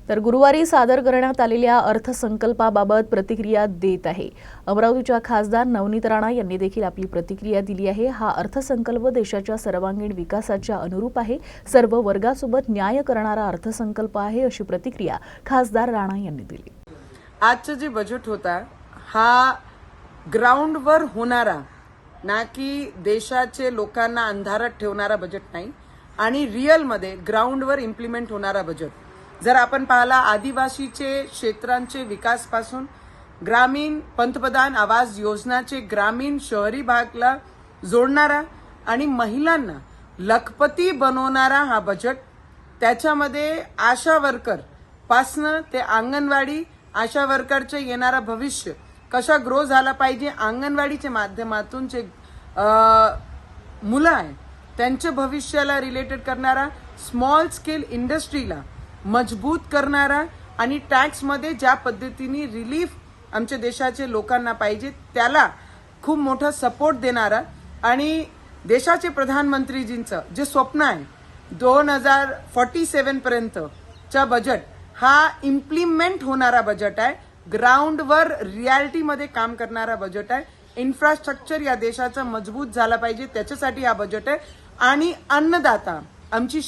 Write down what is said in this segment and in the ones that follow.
तर गुरुवारी सादर करण्यात आलेल्या अर्थसंकल्पाबाबत प्रतिक्रिया देत आहे। अमरावतीच्या खासदार नवनीत राणा यांनी देखील आपली प्रतिक्रिया दिली आहे। हा अर्थसंकल्प देशाच्या सर्वांगीण विकासाच्या अनुरूप आहे, सर्व वर्गासोबत न्याय करणारा अर्थसंकल्प आहे, अशी प्रतिक्रिया खासदार राणा यांनी दिली। आजचं जे बजेट होता हा ग्राउंडवर होणारा, ना की देशाचे लोकांना अंधारात ठेवणारा बजेट नाही आणि रिअलमध्ये ग्राउंडवर इम्प्लिमेंट होणारा बजेट। जर आपण पाहिला आदिवासीचे क्षेत्रांचे विकासपासून ग्रामीण पंतप्रधान आवास योजनाचे ग्रामीण शहरी भागाला जोडणारा आणि महिलांना लखपती बनवणारा हा बजेट। त्याच्यामध्ये आशा वर्कर पासनं ते अंगणवाडी आशा वर्करचे येणारा भविष्य कशा ग्रो झाला पाहिजे, अंगणवाडीच्या माध्यमातून जे मुलं आहे त्यांच्या भविष्याला रिलेटेड करणारा, स्मॉल स्केल इंडस्ट्रीला मजबूत करणारा आणि टॅक्समध्ये ज्या पद्धतीने रिलीफ आमच्या देशाचे लोकांना पाहिजे त्याला खूप मोठा सपोर्ट देणारा आणि देशाचे प्रधानमंत्रीजींचं जे स्वप्न आहे 2047 पर्यंतचा बजेट हा इम्प्लिमेंट होणारा बजेट आहे, ग्राउंडवर रियालिटीमध्ये काम करणारा बजेट आहे। इन्फ्रास्ट्रक्चर या देशाचा मजबूत झाला पाहिजे त्याच्यासाठी हा बजेट आहे आणि अन्नदाता आमची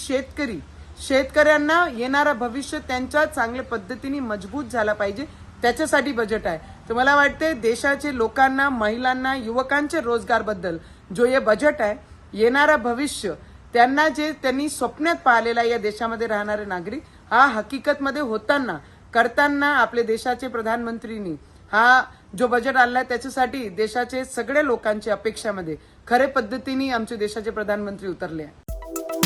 शेतकऱ्यांना येणारा भविष्य त्यांच्या चांगल्या पद्धतीने मजबूत झाला पाहिजे त्याच्यासाठी बजेट आहे। तर मला वाटते देशाचे लोकांना, महिलांना, युवकांच्या रोजगारबद्दल जो हे बजेट आहे, येणारा भविष्य त्यांना जे त्यांनी स्वप्नात पाहिलेला या देशामध्ये राहणारे नागरिक हा हकीकतमध्ये होताना करताना आपले देशाचे प्रधानमंत्रींनी हा जो बजेट आणलाय त्याच्यासाठी देशाचे सगळ्या लोकांच्या अपेक्षामध्ये खरे पद्धतीने आमचे देशाचे प्रधानमंत्री उतरले आहे।